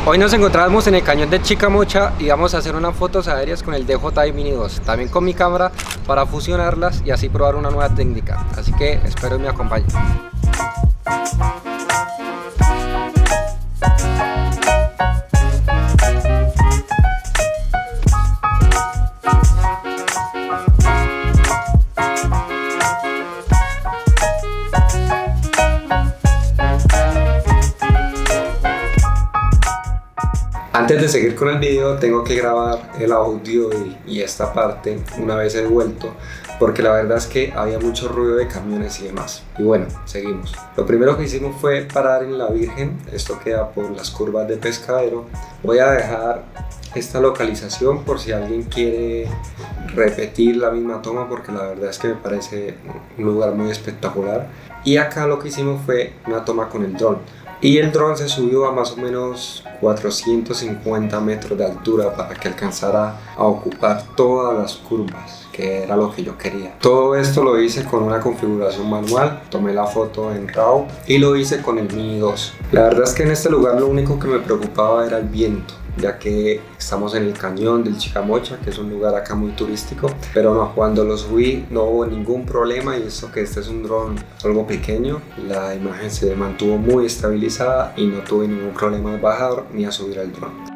Hoy nos encontramos en el cañón de Chicamocha y vamos a hacer unas fotos aéreas con el DJI Mini 2, también con mi cámara para fusionarlas y así probar una nueva técnica, así que espero me acompañen. Antes de seguir con el video tengo que grabar el audio y esta parte una vez he vuelto, porque la verdad es que había mucho ruido de camiones y demás. Y bueno, seguimos. Lo primero que hicimos fue parar en La Virgen, esto queda por las curvas de Pescadero. Voy a dejar esta localización por si alguien quiere repetir la misma toma, porque la verdad es que me parece un lugar muy espectacular. Y acá lo que hicimos fue una toma con el dron. Y el dron se subió a más o menos 450 metros de altura para que alcanzara a ocupar todas las curvas, que era lo que yo quería. Todo esto lo hice con una configuración manual, tomé la foto en RAW y lo hice con el Mini 2. La verdad es que en este lugar lo único que me preocupaba era el viento, ya que estamos en el cañón del Chicamocha, que es un lugar acá muy turístico, pero no, cuando lo subí no hubo ningún problema, y eso que este es un dron algo pequeño, la imagen se mantuvo muy estabilizada y no tuve ningún problema al bajar ni a subir el dron.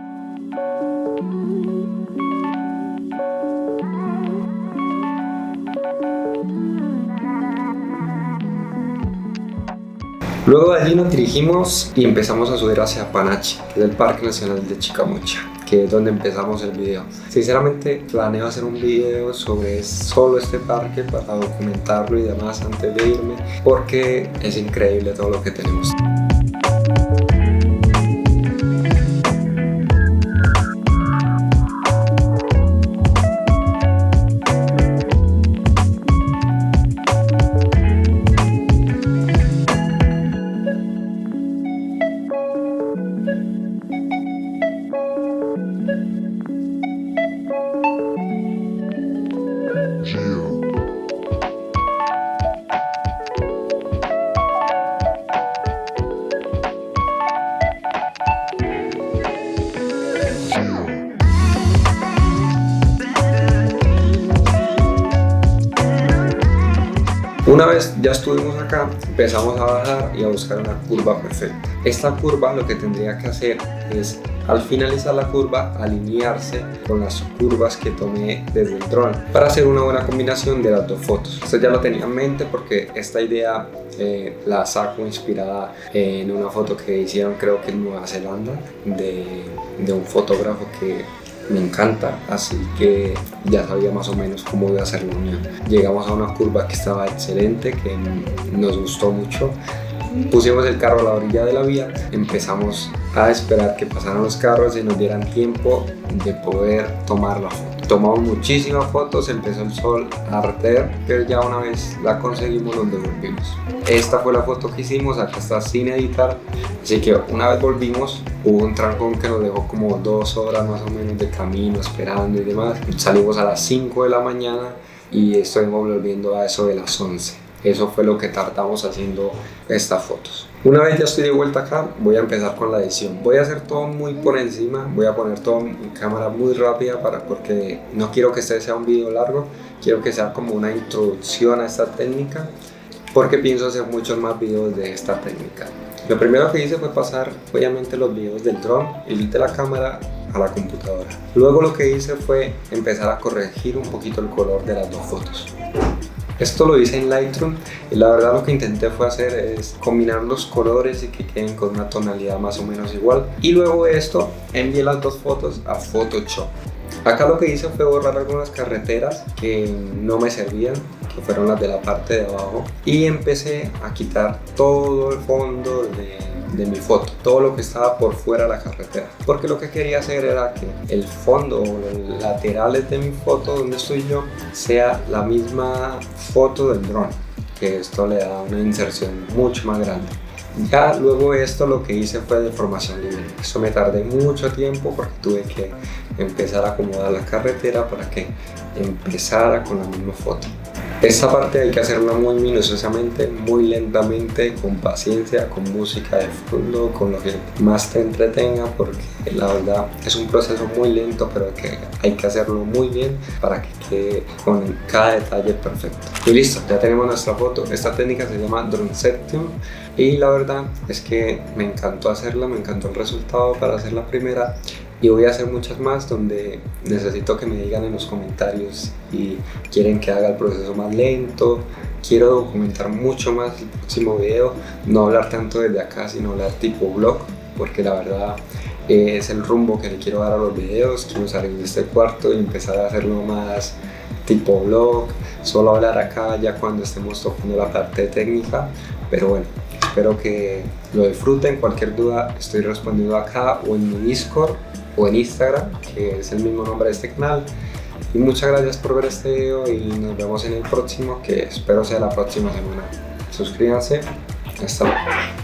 Luego de allí nos dirigimos y empezamos a subir hacia Panachi, que es el Parque Nacional de Chicamocha, que es donde empezamos el video. Sinceramente planeo hacer un video sobre solo este parque para documentarlo y demás antes de irme, porque es increíble todo lo que tenemos. Una vez ya estuvimos acá, empezamos a bajar y a buscar una curva perfecta. Esta curva lo que tendría que hacer es, al finalizar la curva, alinearse con las curvas que tomé desde el dron para hacer una buena combinación de las dos fotos. Esto ya lo tenía en mente porque esta idea la saco inspirada en una foto que hicieron, creo que en Nueva Zelanda, de un fotógrafo que me encanta, así que ya sabía más o menos cómo iba a ser la unión. Llegamos a una curva que estaba excelente, que nos gustó mucho. Pusimos el carro a la orilla de la vía, empezamos a esperar que pasaran los carros y nos dieran tiempo de poder tomar la foto. Tomamos muchísimas fotos, empezó el sol a arder, pero ya una vez la conseguimos nos devolvimos. Esta fue la foto que hicimos, acá está sin editar, así que una vez volvimos hubo un trancón que nos dejó como 2 horas más o menos de camino esperando y demás. Salimos a las 5 de la mañana y estuvimos volviendo a eso de las 11. Eso fue lo que tardamos haciendo estas fotos. Una vez ya estoy de vuelta acá, voy a empezar con la edición. Voy a hacer todo muy por encima, voy a poner todo en cámara muy rápida porque no quiero que este sea un video largo, quiero que sea como una introducción a esta técnica, porque pienso hacer muchos más videos de esta técnica. Lo primero que hice fue pasar obviamente los videos del dron y de la cámara a la computadora. Luego lo que hice fue empezar a corregir un poquito el color de las dos fotos. Esto lo hice en Lightroom y la verdad lo que intenté fue hacer es combinar los colores y que queden con una tonalidad más o menos igual. Y luego de esto envié las dos fotos a Photoshop. Acá lo que hice fue borrar algunas carreteras que no me servían, que fueron las de la parte de abajo, y empecé a quitar todo el fondo de mi foto, todo lo que estaba por fuera de la carretera, porque lo que quería hacer era que el fondo o los laterales de mi foto donde estoy yo sea la misma foto del dron, que esto le da una inserción mucho más grande. Ya luego de esto lo que hice fue deformación libre. Eso me tardé mucho tiempo porque tuve que empezar a acomodar la carretera para que empezara con la misma foto. Esta parte hay que hacerla muy minuciosamente, muy lentamente, con paciencia, con música de fondo, con lo que más te entretenga, porque la verdad es un proceso muy lento, pero que hay que hacerlo muy bien para que quede con cada detalle perfecto. Y listo, ya tenemos nuestra foto. Esta técnica se llama Droneception y la verdad es que me encantó hacerla, me encantó el resultado para hacer la primera. Y voy a hacer muchas más donde necesito que me digan en los comentarios si quieren que haga el proceso más lento. Quiero documentar mucho más el próximo video, no hablar tanto desde acá, sino hablar tipo vlog, porque la verdad es el rumbo que le quiero dar a los videos. Quiero salir de este cuarto y empezar a hacerlo más tipo vlog, solo hablar acá ya cuando estemos tocando la parte técnica, pero bueno. Espero que lo disfruten. Cualquier duda estoy respondiendo acá o en mi Discord o en Instagram, que es el mismo nombre de este canal. Y muchas gracias por ver este video y nos vemos en el próximo, que espero sea la próxima semana. Suscríbanse. Hasta luego.